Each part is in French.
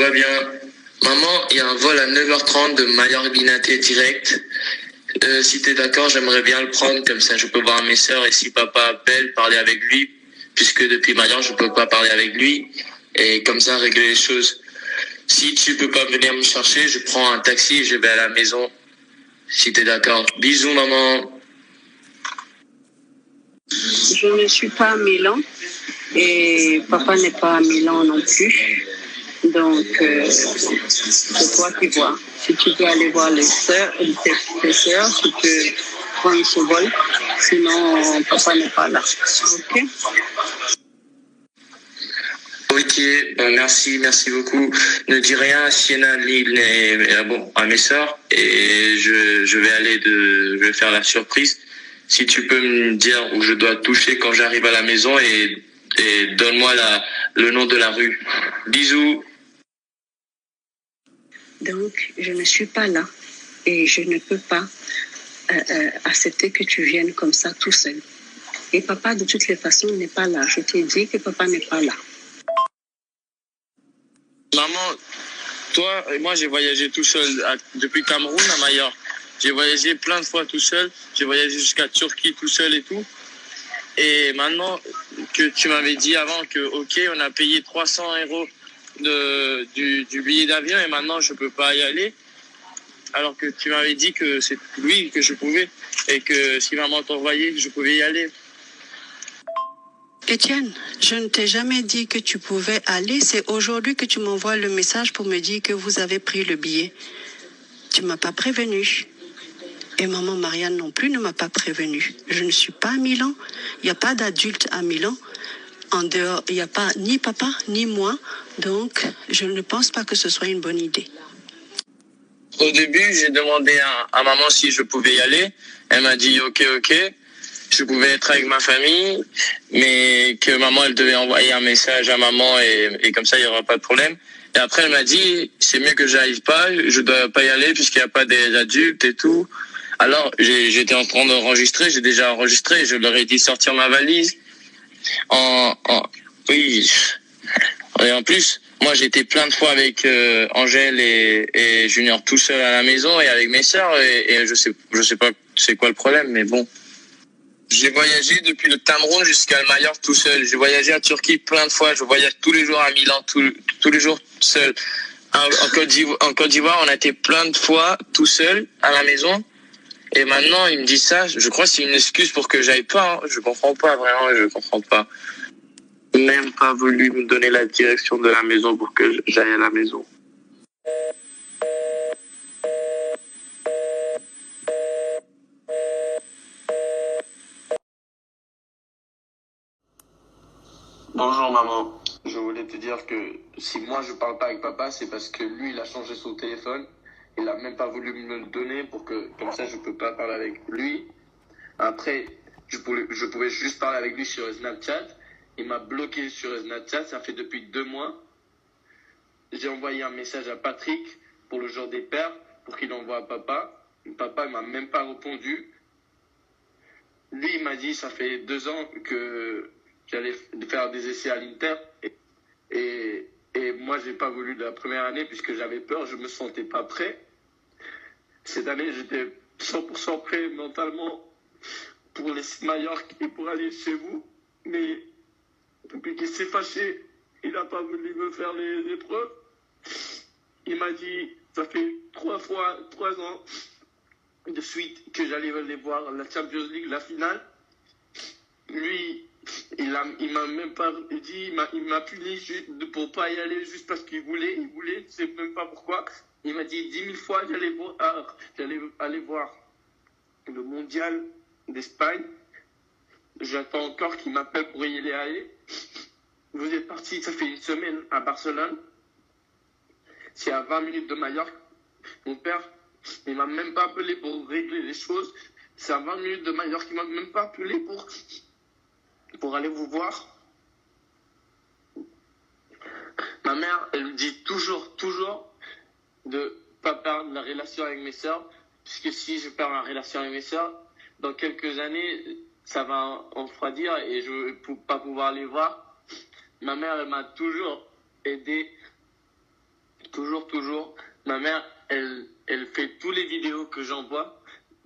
va bien. Maman, il y a un vol à 9h30 de Mallorca Binaté direct. Si t'es d'accord, j'aimerais bien le prendre, comme ça je peux voir mes sœurs et si papa appelle, parler avec lui, puisque depuis Mallorca je peux pas parler avec lui, et comme ça régler les choses. Si tu peux pas venir me chercher, je prends un taxi et je vais à la maison, si t'es d'accord. Bisous maman. Je ne suis pas à Milan et papa n'est pas à Milan non plus. Donc, c'est toi qui vois. Si tu peux aller voir tes sœurs, tu peux prendre ce vol. Sinon, papa n'est pas là. OK? Ok, merci beaucoup. Ne dis rien à Sienna, Lille à mes sœurs et je vais faire la surprise. Si tu peux me dire où je dois toucher quand j'arrive à la maison et donne-moi le nom de la rue. Bisous. Donc, je ne suis pas là et je ne peux pas accepter que tu viennes comme ça tout seul. Et papa, de toutes les façons, n'est pas là. Je t'ai dit que papa n'est pas là. Maman, toi et moi, j'ai voyagé tout seul depuis Cameroun à Majorque. J'ai voyagé plein de fois tout seul. J'ai voyagé jusqu'à Turquie tout seul et tout. Et maintenant que tu m'avais dit avant que, ok, on a payé 300 € du billet d'avion et maintenant je peux pas y aller. Alors que tu m'avais dit que c'est lui que je pouvais et que si maman t'envoyait, je pouvais y aller. Étienne, je ne t'ai jamais dit que tu pouvais aller. C'est aujourd'hui que tu m'envoies le message pour me dire que vous avez pris le billet. Tu m'as pas prévenu. Et maman Marianne non plus ne m'a pas prévenu. Je ne suis pas à Milan. Il n'y a pas d'adulte à Milan. En dehors, il n'y a pas ni papa ni moi. Donc, je ne pense pas que ce soit une bonne idée. Au début, j'ai demandé à maman si je pouvais y aller. Elle m'a dit ok. Je pouvais être avec ma famille, mais que maman, elle devait envoyer un message à maman et comme ça, il n'y aura pas de problème. Et après, elle m'a dit, c'est mieux que j'arrive pas, je dois pas y aller puisqu'il n'y a pas des adultes et tout. Alors, j'étais en train d'enregistrer, j'ai déjà enregistré, je leur ai dit sortir ma valise. Oui. Et en plus, moi, j'étais plein de fois avec Angèle et Junior tout seul à la maison et avec mes sœurs et je sais pas c'est quoi le problème, mais bon. J'ai voyagé depuis le Cameroun jusqu'à Majorque tout seul. J'ai voyagé à Turquie plein de fois. Je voyage tous les jours à Milan, tous les jours seul. En Côte d'Ivoire, on a été plein de fois tout seul à la maison. Et maintenant, il me dit ça. Je crois que c'est une excuse pour que j'aille pas. Je comprends pas, vraiment, je comprends pas. Il n'a même pas voulu me donner la direction de la maison pour que j'aille à la maison. Bonjour maman, je voulais te dire que si moi je parle pas avec papa, c'est parce que lui il a changé son téléphone, il a même pas voulu me le donner pour que comme ça je peux pas parler avec lui. Après je pouvais juste parler avec lui sur Snapchat, il m'a bloqué sur Snapchat, ça fait depuis 2 mois. J'ai envoyé un message à Patrick pour le jour des pères pour qu'il envoie à papa. Papa il m'a même pas répondu. Lui il m'a dit ça fait 2 ans que j'allais faire des essais à l'Inter et moi j'ai pas voulu de la première année puisque j'avais peur, je me sentais pas prêt. Cette année j'étais 100% prêt mentalement pour laisser Majorque et pour aller chez vous, mais depuis qu'il s'est fâché, il a pas voulu me faire les épreuves. Il m'a dit ça fait 3 ans de suite que j'allais aller voir la Champions League, la finale. Lui, il m'a même pas dit, il m'a puni pour pas y aller juste parce qu'il voulait, je sais même pas pourquoi. Il m'a dit 10 000 fois j'allais aller voir le mondial d'Espagne. J'attends encore qu'il m'appelle pour y aller. Vous êtes parti, ça fait 1 semaine à Barcelone. C'est à 20 minutes de Majorque. Mon père, il m'a même pas appelé pour régler les choses. C'est à 20 minutes de Majorque, il m'a même pas appelé pour aller vous voir. Ma mère, elle me dit toujours de pas perdre la relation avec mes sœurs, puisque si je perds la relation avec mes sœurs, dans quelques années, ça va en refroidir et je vais pas pouvoir les voir. Ma mère, elle m'a toujours aidé toujours. Ma mère, elle fait tous les vidéos que j'envoie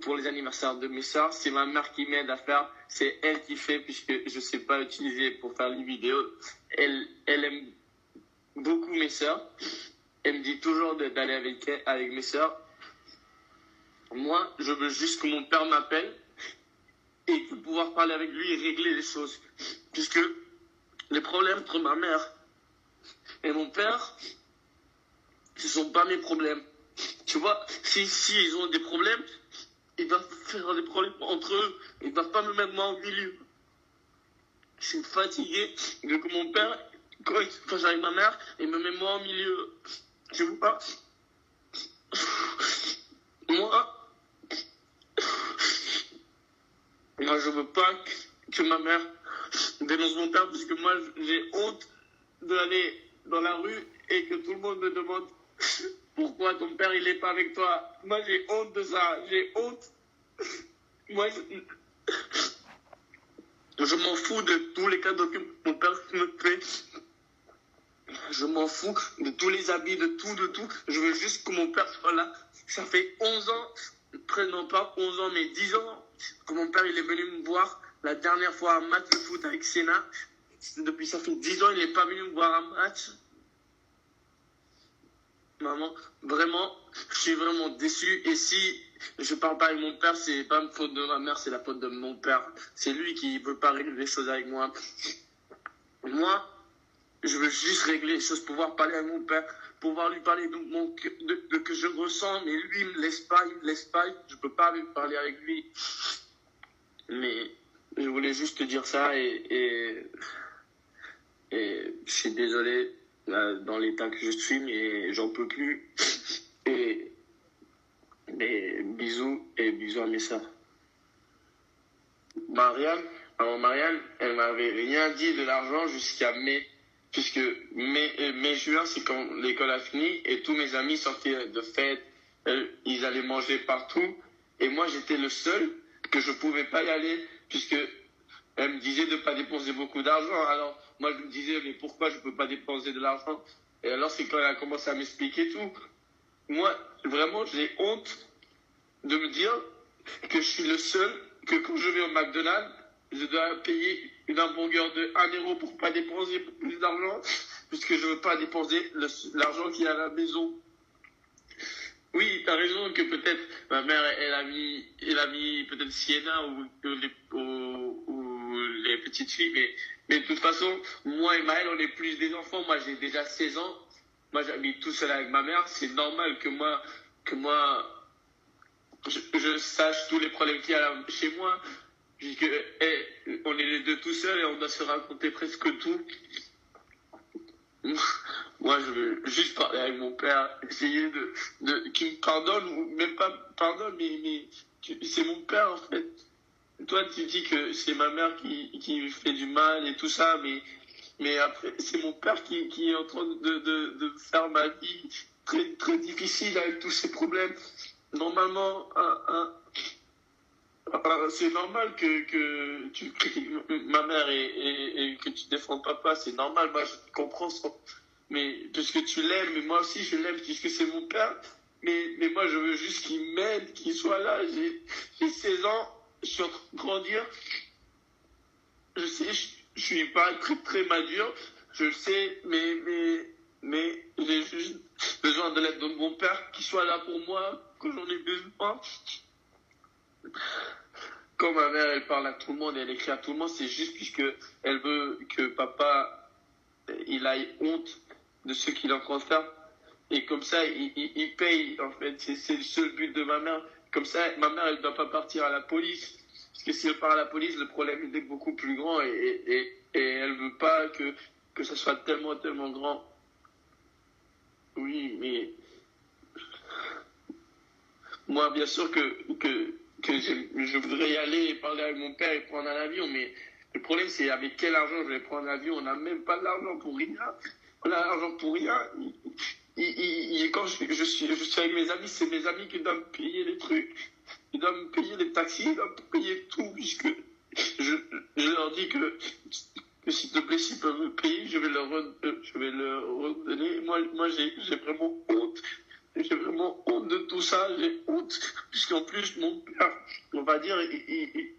pour les anniversaires de mes sœurs. C'est ma mère qui m'aide à faire. C'est elle qui fait puisque je sais pas utiliser pour faire les vidéos. Elle aime beaucoup mes sœurs. Elle me dit toujours d'aller avec mes sœurs. Moi, je veux juste que mon père m'appelle et de pouvoir parler avec lui et régler les choses. Puisque les problèmes entre ma mère et mon père, ce sont pas mes problèmes. Tu vois, si ils ont des problèmes, ils doivent faire des problèmes entre eux. Ils doivent pas me mettre moi au milieu. Je suis fatigué de que mon père, quand il se fâche avec ma mère, il me met moi au milieu. Tu vois, moi, je veux pas que ma mère dénonce mon père, parce que moi, j'ai honte d'aller dans la rue et que tout le monde me demande pourquoi ton père, il est pas avec toi. Moi, j'ai honte de ça. J'ai honte. Moi, je m'en fous de tous les cadeaux que mon père me fait. Je m'en fous de tous les habits, de tout. Je veux juste que mon père soit là. Ça fait 11 ans, non pas 11 ans, mais 10 ans que mon père il est venu me voir. La dernière fois un match de foot avec Sénat. Depuis ça fait 10 ans, il n'est pas venu me voir un match. Maman, vraiment, je suis vraiment déçu. Et si je parle pas avec mon père, c'est pas la faute de ma mère, c'est la faute de mon père. C'est lui qui veut pas régler les choses avec moi. Moi, je veux juste régler les choses, pouvoir parler à mon père, pouvoir lui parler de que je ressens, mais lui, il me laisse pas, je peux pas lui parler avec lui. Mais je voulais juste te dire ça et je suis désolé dans l'état que je suis, mais j'en peux plus. Et bisous à mes sœurs. Marianne, elle m'avait rien dit de l'argent jusqu'à mai. Puisque mai-juin, c'est quand l'école a fini et tous mes amis sortaient de fête, ils allaient manger partout. Et moi, j'étais le seul que je pouvais pas y aller puisque elle me disait de pas dépenser beaucoup d'argent. Alors, moi, je me disais, mais pourquoi je peux pas dépenser de l'argent? Et alors, c'est quand elle a commencé à m'expliquer tout. Moi, vraiment, j'ai honte de me dire que je suis le seul, que quand je vais au McDonald's, je dois payer une hamburger de 1 euro pour pas dépenser plus d'argent, puisque je veux pas dépenser l'argent qu'il y a à la maison. Oui, t'as raison que peut-être ma mère, elle a mis peut-être Sienna ou les petites filles, mais de toute façon, moi et Maëlle, on est plus des enfants. Moi, j'ai déjà 16 ans. Moi, j'habite tout seul avec ma mère. C'est normal que moi, je sache tous les problèmes qu'il y a chez moi. Puisque on est les deux tout seuls et on doit se raconter presque tout. Moi, je veux juste parler avec mon père, essayer qu'il me pardonne, ou même pas pardonne, mais c'est mon père en fait. Toi, tu dis que c'est ma mère qui fait du mal et tout ça, mais après, c'est mon père qui est en train de faire ma vie très, très difficile avec tous ces problèmes. Normalement, c'est normal que tu critiques ma mère et que tu défends papa, c'est normal, moi je comprends ça. Mais parce que tu l'aimes, mais moi aussi je l'aime puisque c'est mon père. Mais moi je veux juste qu'il m'aide, qu'il soit là. J'ai 16 ans, je suis en train de grandir. Je sais, je suis pas très très mature, je le sais, mais j'ai juste besoin de l'aide de mon père, qu'il soit là pour moi quand j'en ai besoin. Quand ma mère, elle parle à tout le monde et elle écrit à tout le monde, c'est juste puisque elle veut que papa, il ait honte de ce qu'il est en train de faire. Et comme ça, il paye, en fait. C'est le seul but de ma mère. Comme ça, ma mère, elle ne doit pas partir à la police. Parce que si elle part à la police, le problème est beaucoup plus grand et elle veut pas que ça soit tellement, tellement grand. Oui, mais moi, bien sûr que je voudrais y aller et parler avec mon père et prendre un avion, mais le problème, c'est avec quel argent je vais prendre un avion. On n'a même pas l'argent pour rien. On a l'argent pour rien. Quand je suis avec mes amis, c'est mes amis qui doivent me payer les trucs. Ils doivent me payer les taxis, ils doivent me payer tout, puisque je leur dis que que s'il te plaît, s'ils peuvent me payer, je vais leur redonner. Moi j'ai vraiment honte. J'ai vraiment honte de tout ça. J'ai honte. Puisqu'en plus, mon père, on va dire,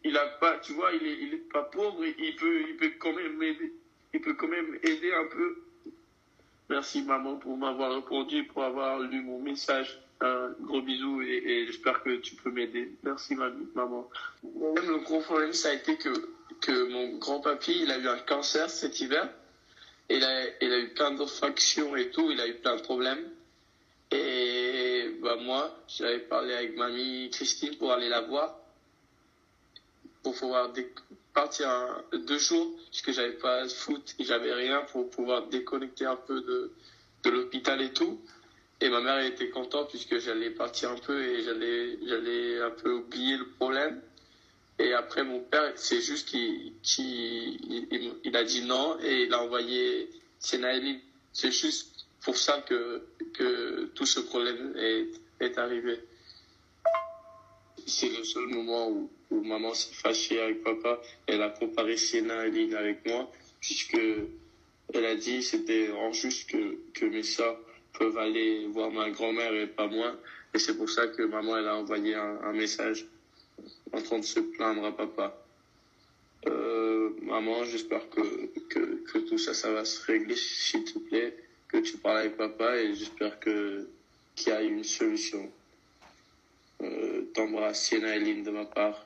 il a pas, tu vois, il est pas pauvre. Il peut quand même m'aider. Il peut quand même aider un peu. Merci maman pour m'avoir répondu, pour avoir lu mon message. Un gros bisou et j'espère que tu peux m'aider. Merci maman. Même le gros problème, ça a été que mon grand-papy, il a eu un cancer cet hiver. Et il a eu plein d'infections et tout. Il a eu plein de problèmes. Et bah moi, j'avais parlé avec mamie Christine pour aller la voir. Pour pouvoir partir 2 jours, puisque j'avais pas de foot et j'avais rien pour pouvoir déconnecter un peu de l'hôpital et tout. Et ma mère elle était contente puisque j'allais partir un peu et j'allais un peu oublier le problème. Et après mon père, c'est juste qu'il a dit non et il a envoyé Sénaëline. C'est juste pour ça que tout ce problème est arrivé. C'est le seul moment où maman s'est fâchée avec papa. Elle a comparé Sienna et Lynn avec moi, puisque elle a dit c'était injuste que mes soeurs peuvent aller voir ma grand-mère et pas moi. Et c'est pour ça que maman elle a envoyé un message en train de se plaindre à papa. Maman, j'espère que tout ça va se régler, s'il te plaît, que tu parles avec papa et j'espère qu'il y a une solution. T'embrasse Sienna et Lynn de ma part.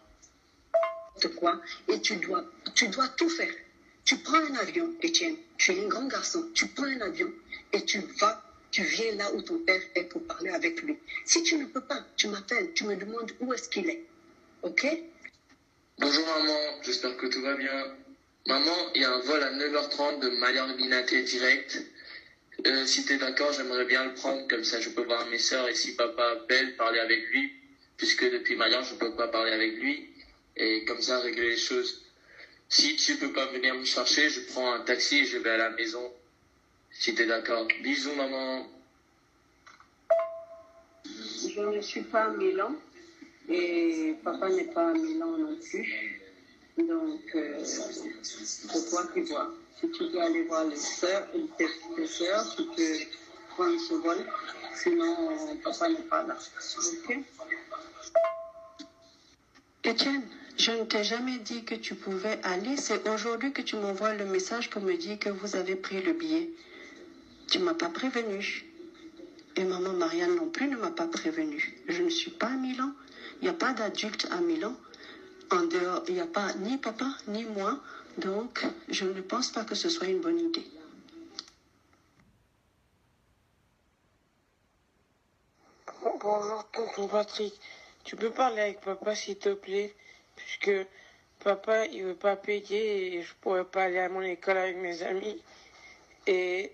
Quoi, et tu dois tout faire. Tu prends un avion, Étienne, tu es un grand garçon, tu prends un avion et tu viens là où ton père est pour parler avec lui. Si tu ne peux pas, tu m'appelles, tu me demandes où est-ce qu'il est. Ok? Bonjour maman, j'espère que tout va bien. Maman, il y a un vol à 9h30 de Malian Binaté direct. Si t'es d'accord, j'aimerais bien le prendre, comme ça je peux voir mes soeurs et si papa appelle, parler avec lui, puisque depuis Malian je peux pas parler avec lui, et comme ça régler les choses. Si tu peux pas venir me chercher, je prends un taxi et je vais à la maison, si t'es d'accord. Bisous maman. Je ne suis pas à Milan et papa n'est pas à Milan non plus. Donc, c'est toi qui vois. Si tu veux aller voir tes sœurs, tu peux prendre ce vol. Sinon, papa n'est pas là. Ok? Étienne, je ne t'ai jamais dit que tu pouvais aller. C'est aujourd'hui que tu m'envoies le message pour me dire que vous avez pris le billet. Tu ne m'as pas prévenu. Et maman Marianne non plus ne m'a pas prévenu. Je ne suis pas à Milan. Il n'y a pas d'adulte à Milan. En dehors, il n'y a pas ni papa ni moi. Donc, je ne pense pas que ce soit une bonne idée. Bonjour, tonton Patrick. Tu peux parler avec papa, s'il te plaît? Puisque papa, il veut pas payer et je pourrais pas aller à mon école avec mes amis. Et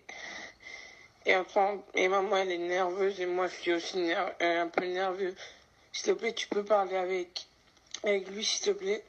maman, elle est nerveuse et moi, je suis aussi un peu nerveux. S'il te plaît, tu peux parler avec lui, s'il te plaît?